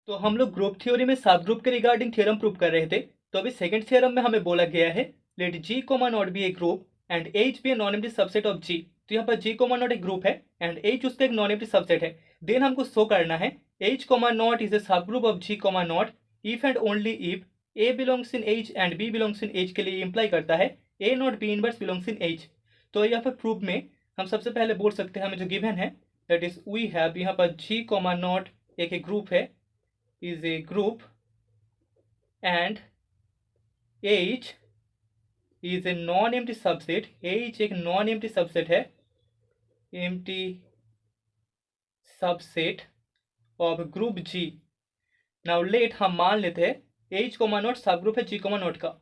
तो हम लोग ग्रुप थ्योरी में सब ग्रुप के रिगार्डिंग थ्योरम प्रूव कर रहे थे। तो अभी सेकंड थ्योरम में हमें बोला गया है let G comma not be a group and H be a non empty subset of G. तो यहाँ पर जी कोमा नॉट एक ग्रुप है एंड एच उसका एक नॉन एम्प्टी सबसेट है। देन हमको शो करना है H comma nought is a subgroup of G comma nought if and only if a belongs in H and B belongs in H के लिए imply करता है a nought b inverse belongs in H. तो यहाँ पर proof में हम सबसे पहले बोल सकते हैं हमें जो गिवन है दैट इज वी हैव यहाँ पर जी कोमा नॉट एक ग्रुप है is a group and H is a non-empty subset। H एक non-empty subset है, empty subset of group G। now let हम मान लेते हैं H comma naught subgroup है G कोमा नॉट का।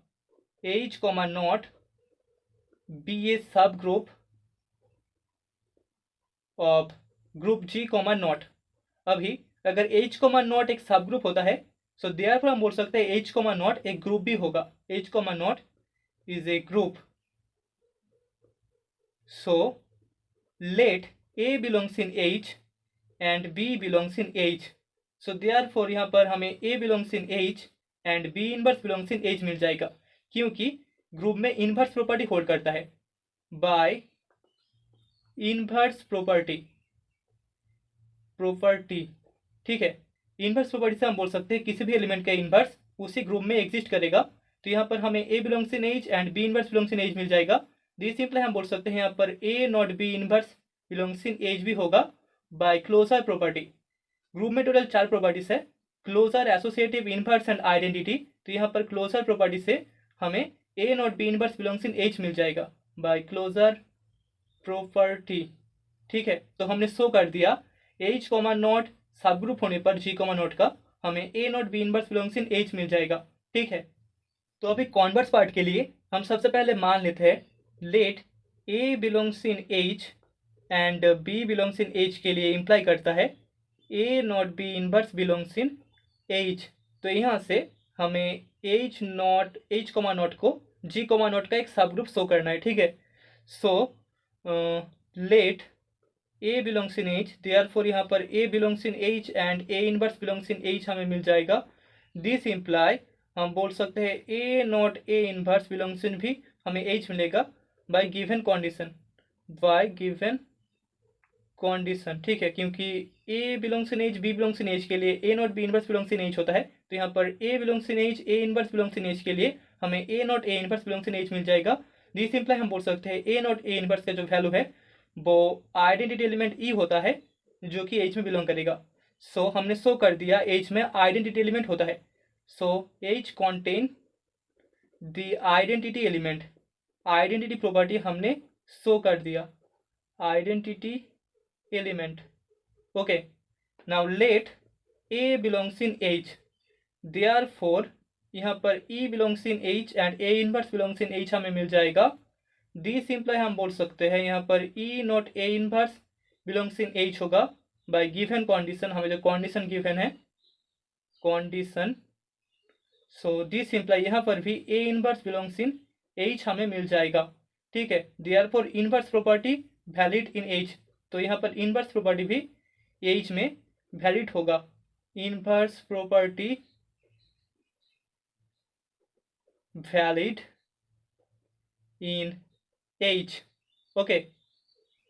H comma not be a subgroup of group G comma naught. अभी अगर H कोमा नॉट एक सब ग्रुप होता है सो देयरफॉर हम बोल सकते हैं H कोमा नॉट एक ग्रुप भी होगा। H comma naught is a group, so let A belongs in H and B belongs in H। so therefore यहाँ पर हमें A belongs in H and B inverse belongs in H मिल जाएगा क्योंकि group में inverse property hold करता है bye inverse property. ठीक है, इनवर्स प्रॉपर्टी से हम बोल सकते हैं किसी भी एलिमेंट का इनवर्स उसी ग्रुप में एग्जिस्ट करेगा। तो यहाँ पर हमें a belongs in H and b inverse belongs in H मिल जाएगा। दिस सिंपल हम बोल सकते हैं यहाँ पर a nought b inverse belongs in H भी होगा बाय क्लोजर प्रॉपर्टी। ग्रुप में टोटल 4 प्रॉपर्टीज है, closure, associative, inverse and identity. तो यहाँ पर क्लोजर प्रॉपर्टी से हमें a nought b inverse belongs in H मिल जाएगा बाय क्लोजर प्रॉपर्टी। ठीक है, तो हमने शो कर दिया H comma nought subgroup होने पर जी कॉमा नॉट का हमें a nought b inverse belongs in H मिल जाएगा। ठीक है, तो अभी कॉन्वर्स पार्ट के लिए हम सबसे पहले मान लेते हैं let a belongs in H and B belongs in H के लिए इंप्लाई करता है a nought b inverse belongs in H. तो यहाँ से हमें एच कॉमा नॉट को जी कॉमा नॉट का एक सब ग्रुप शो करना है। ठीक है, so let a belongs in H, therefore यहाँ पर a belongs in H and a inverse belongs in H हमें मिल जाएगा। दिस इम्प्लाई हम बोल सकते हैं a nought a inverse belongs in भी हमें एच मिलेगा बाय गिवन कंडीशन। ठीक है, क्योंकि a belongs in H B belongs in H के लिए a nought b inverse belongs in H होता है। तो यहाँ पर a belongs in H a inverse belongs in H के लिए हमें a nought a inverse belongs in H मिल जाएगा। दिस इम्प्लाई हम बोल सकते हैं ए नॉट ए इनवर्स का जो वैल्यू है वो आइडेंटिटी एलिमेंट ई होता है जो कि एच में बिलोंग करेगा। सो हमने शो कर दिया एच में आइडेंटिटी एलिमेंट होता है। So H contain the identity element, identity property हमने शो कर दिया identity element. Okay, now let a belongs in H, therefore यहाँ पर e belongs in H and a inverse belongs in H हमें मिल जाएगा। दिस सिंपल हम बोल सकते हैं यहाँ पर e nought a inverse belongs in H होगा बाय गिवन कंडीशन। हमें जो कंडीशन गिवन है कंडीशन, सो दिस सिंपल यहाँ पर भी a inverse belongs in H हमें मिल जाएगा। ठीक है, therefore inverse property valid in H. तो यहाँ पर इनवर्स प्रॉपर्टी भी एच में वैलिड होगा। Inverse property valid in H। okay,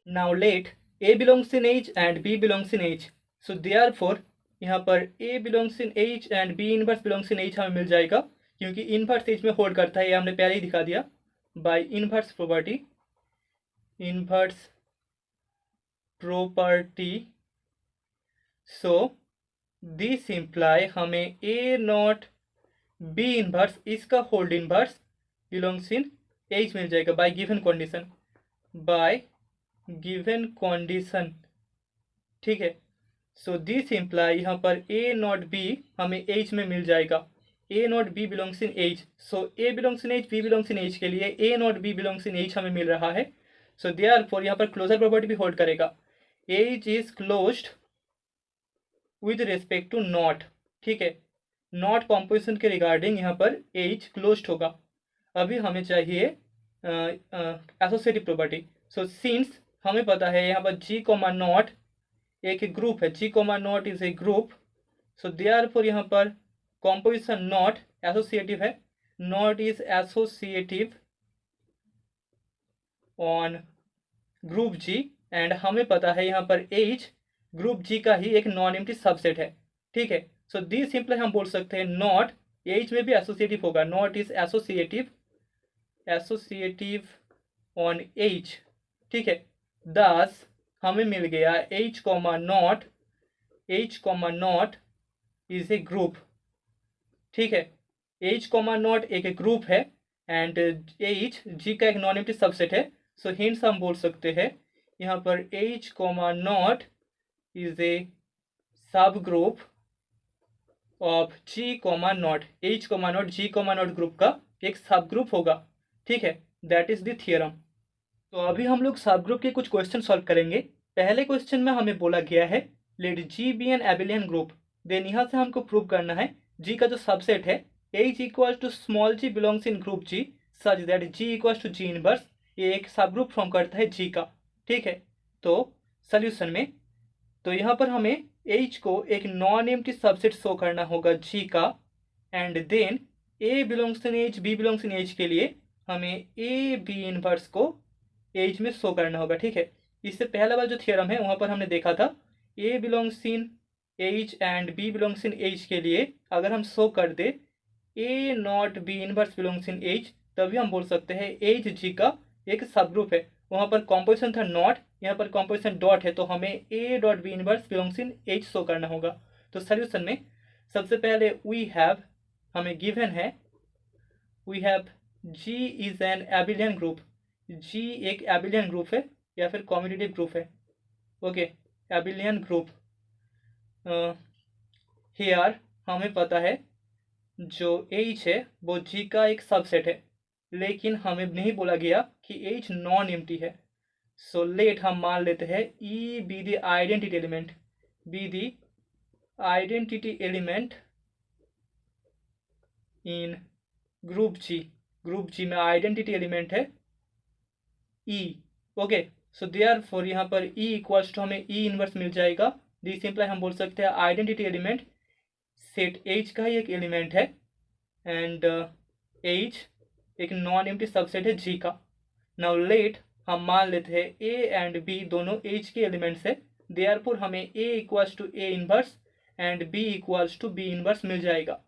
now let A belongs in H and B belongs in H। so therefore यहाँ पर A belongs in H and B inverse belongs in H हमें मिल जाएगा क्योंकि inverse H में hold करता है, ये हमने पहले ही दिखा दिया by inverse property. So this imply हमें A नॉट B इनवर्स इसका whole inverse belongs in H मिल जाएगा बाय गिवन कंडीशन। ठीक है, सो दिस इम्प्लाई यहाँ पर ए नॉट बी हमें एच में मिल जाएगा। A nought b belongs in H, so a belongs in H B belongs in H के लिए a nought b belongs in H हमें मिल रहा है। सो देयरफॉर यहाँ पर क्लोजर प्रॉपर्टी भी होल्ड करेगा, H is closed with respect to nought. ठीक है, नॉट कॉम्पोजिशन के रिगार्डिंग यहाँ पर एच क्लोज्ड होगा। अभी हमें चाहिए एसोसिएटिव प्रॉपर्टी। सो सिंस हमें पता है यहाँ पर जी कोमा नॉट एक ग्रुप है, G comma nought is a group so therefore यहाँ पर कॉम्पोजिशन नॉट एसोसिएटिव है, nought is associative on group G, and हमें पता है यहाँ पर H ग्रुप जी का ही एक नॉन एम्प्टी सबसेट है, ठीक है। सो दिस सिंपल हम बोल सकते हैं नॉट H में भी एसोसिएटिव होगा, not is associative on H, ठीक है। दस हमें मिल गया H not is a group, ठीक है। H नॉट एक ग्रुप है एंड H G का एक नॉन एम्प्टी सबसेट है। सो हिंट्स हम बोल सकते हैं यहाँ पर H not is a subgroup of G not, H not G not group का एक सब ग्रुप होगा, ठीक है। That is the theorem. तो अभी हम लोग सब ग्रुप के कुछ क्वेश्चन सॉल्व करेंगे। पहले क्वेश्चन में हमें बोला गया है let G be an abelian group, then यहाँ से हमको प्रूव करना है G का जो सबसेट है H equal to small g belongs in group G such that G equal to G inverse, ये एक सब ग्रुप फॉर्म करता है G का, ठीक है। तो सोल्यूशन में तो यहाँ पर हमें H को एक नॉन एम्प्टी सबसेट शो करना होगा G का, and then A belongs in H B belongs in H के लिए हमें A B इनवर्स को H में शो करना होगा, ठीक है। इससे पहला वाला जो थियरम है वहाँ पर हमने देखा था A belongs in H and B belongs in H के लिए अगर हम शो कर दे A not B inverse belongs in H, तभी हम बोल सकते हैं H G का एक सब ग्रुप है। वहाँ पर कॉम्पोजिशन था नॉट, यहाँ पर कॉम्पोजिशन डॉट है, तो हमें A dot B inverse belongs in H show करना होगा। तो सोल्यूशन में सबसे पहले वी हैव हमें गिवन है we have G is an abelian group, G एक एबिलियन ग्रुप है या फिर कॉम्यूटेटिव ग्रुप है, ओके, एबिलियन ग्रुप। हियर हमें पता है जो H है वो G का एक सबसेट है, लेकिन हमें नहीं बोला गया कि H नॉन एम्प्टी है। सो लेट हम मान लेते हैं E B the identity element, B the identity element in group G, group G में आइडेंटिटी एलिमेंट है E, ओके। सो देयरफॉर यहाँ पर E इक्वल्स टू हमें E इनवर्स मिल जाएगा। दिस सिंपल हम बोल सकते हैं आइडेंटिटी एलिमेंट सेट H का ही एक एलिमेंट है एंड H एक नॉन एम्प्टी सबसेट है G का। नाउ लेट हम मान लेते हैं A एंड B दोनों H के एलिमेंट्स है, देयरफॉर हमें A equals to A inverse and B equals to B inverse मिल जाएगा।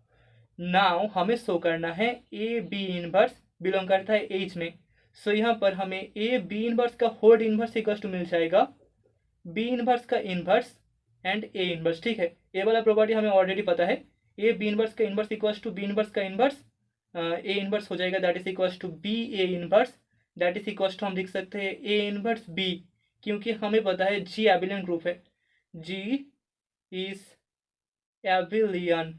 नाउ हमें शो करना है A B इनवर्स बिलोंग करता है H में, सो यहाँ पर हमें A B इनवर्स का होल इनवर्स इक्वल्स टू मिल जाएगा B इनवर्स का इनवर्स एंड A इनवर्स, ठीक है। ये वाला प्रॉपर्टी हमें ऑलरेडी पता है, A B इनवर्स का inverse equals to B inverse का इनवर्स, A इनवर्स हो जाएगा that is equals to B A inverse, that is equals to हम लिख सकते हैं A इनवर्स B, क्योंकि हमें पता है G एबिलियन ग्रुप है, G इज एबिलियन,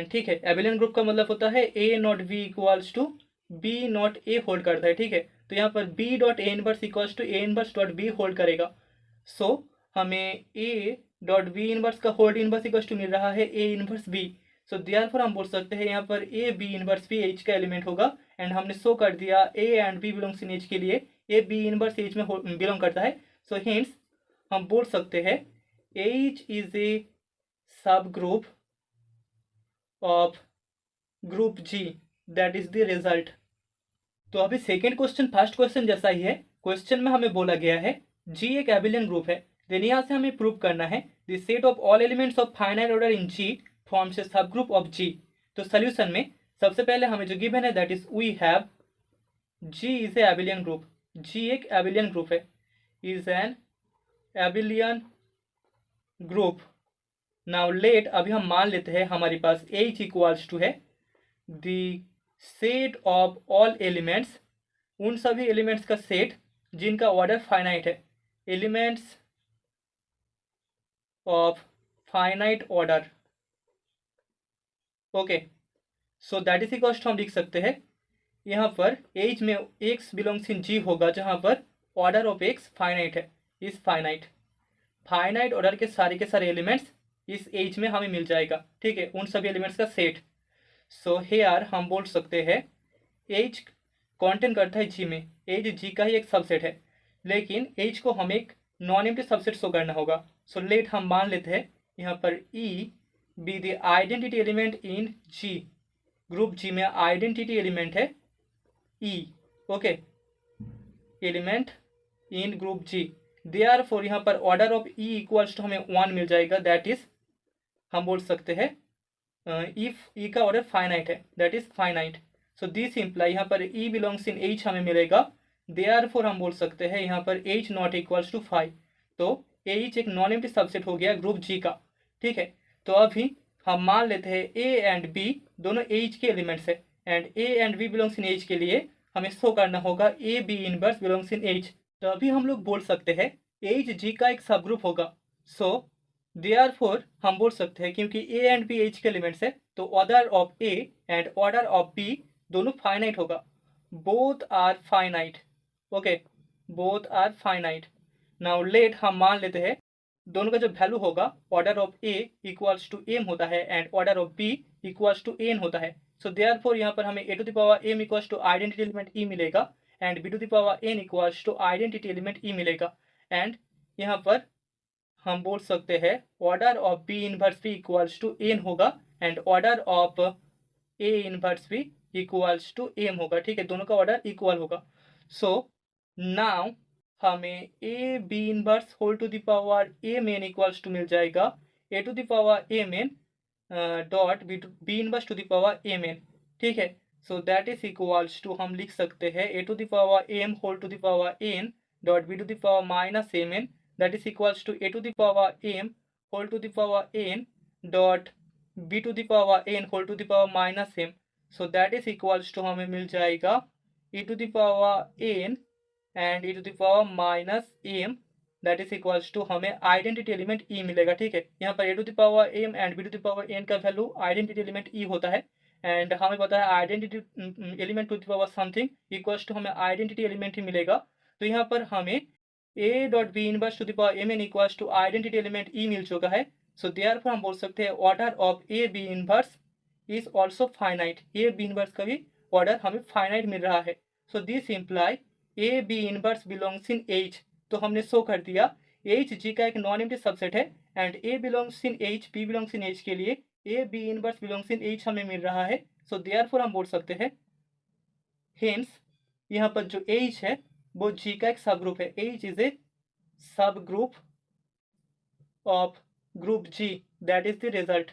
ठीक है। एबिलियन ग्रुप का मतलब होता है A not B equals to B not A hold करता है, ठीक है। तो यहाँ पर B dot A inverse equals to A inverse dot B hold करेगा, सो हमें A डॉट B इनवर्स का होल्ड इनवर्स इक्वल्स टू मिल रहा है A inverse B। So therefore हम बोल सकते हैं यहाँ पर A B inverse B H का एलिमेंट होगा, एंड हमने शो कर दिया A and B belongs in H के लिए A B इनवर्स H में बिलोंग करता है। सो हिंट्स हम बोल सकते हैं H is a subgroup of group G, that is the result. तो अभी सेकेंड क्वेश्चन फर्स्ट क्वेश्चन जैसा ही है। क्वेश्चन में हमें बोला गया है G एक एबिलियन ग्रुप है, देन यहाँ से हमें प्रूव करना है the set of all elements of finite order in G forms a subgroup of G। तो सोल्यूशन में सबसे पहले हमें जो गिवन है that is we have G is a abelian group, G एक एबिलियन ग्रुप है, is an abelian group. Now let अभी हम मान लेते हैं हमारे पास H इक्वल्स टू है the set of all elements, उन सभी एलिमेंट्स का सेट जिनका ऑर्डर फाइनाइट है, elements of finite order, okay. So that is equals to हम लिख सकते हैं यहाँ पर H में X बिलोंग्स इन G होगा, जहाँ पर ऑर्डर ऑफ X फाइनाइट है, इज फाइनाइट, फाइनाइट ऑर्डर के सारे एलिमेंट्स इस H में हमें मिल जाएगा, ठीक है, उन सभी एलिमेंट्स का सेट। सो हेयर हम बोल सकते हैं H कॉन्टेन करता है G में, H G का ही एक सबसेट है, लेकिन H को हमें एक नॉन एम्प्टी सबसेट शो करना होगा। सो लेट हम मान लेते हैं यहाँ पर e be the identity element in G, group G में आइडेंटिटी एलिमेंट है e, okay, element in group G, therefore यहाँ पर order of e equals to हमें 1 मिल जाएगा, दैट इज हम बोल सकते हैं इफ ई का ऑर्डर फाइनाइट है, that is finite. So this imply यहाँ पर ई बिलोंग्स इन एच हमें मिलेगा, देयरफॉर हम बोल सकते हैं यहाँ पर एच नॉट इक्वल्स टू 5। तो एच एक नॉन एम्प्टी सबसेट हो गया ग्रुप जी का, ठीक है। तो अभी हम मान लेते हैं ए एंड बी दोनों एच के एलिमेंट्स है, and A and B belongs in H के लिए हमें शो करना होगा A B inverse belongs in H. तो अभी हम लोग बोल सकते हैं एच जी का एक सब ग्रुप होगा। सो देयरफॉर हम बोल सकते हैं क्योंकि ए एंड बी एच के एलिमेंट्स है, तो order of a and order of b दोनों फाइनाइट होगा, both are finite, okay, both are finite. Now let हम मान लेते हैं दोनों का जो वैल्यू होगा, order of a equals to m होता है and order of b equals to n होता है। सो देयरफॉर यहाँ पर हमें a to the power m equals to identity element e मिलेगा and b to the power n equals to identity element e मिलेगा। And यहाँ पर हम बोल सकते हैं order of b inverse b equals to n होगा and order of a inverse b equals to m होगा, ठीक है, दोनों का ऑर्डर इक्वल होगा। सो नाउ हमें a B inverse whole to the power m n equals to मिल जाएगा a to the power m n dot B inverse to the power m n, ठीक है। So that is equals to हम लिख सकते हैं a to the power m whole to the power n dot b to the power minus m n, that is equals to a to the power m whole to the power n dot b to the power n whole to the power minus m. So that is equals to हमें मिल जाएगा e to the power n and e to the power minus m, that is equals to हमें identity element e मिलेगा, ठीक है। यहाँ पर a to the power m and b to the power n का वैल्यू आइडेंटिटी एलिमेंट ई होता है and हमें पता है identity element to the power something equals to हमें आइडेंटिटी एलिमेंट ही मिलेगा। तो यहाँ पर हमें a dot B inverse to the power m n equals to identity element e मिल चुका है। सो देयरफॉर हम बोल सकते हैं order of a B inverse is also finite, a B inverse का भी ऑर्डर हमें फाइनाइट मिल रहा है। So this imply a B inverse belongs in H, तो हमने शो कर दिया एच जी का एक नॉन एम्प्टी सबसेट है and A belongs in H B belongs in H के लिए A B inverse belongs in H हमें मिल रहा है। सो देयरफॉर हम बोल सकते हैं हेंस यहाँ पर जो एच है वो जी का एक सब ग्रुप है, H is a subgroup of group G, that is the result.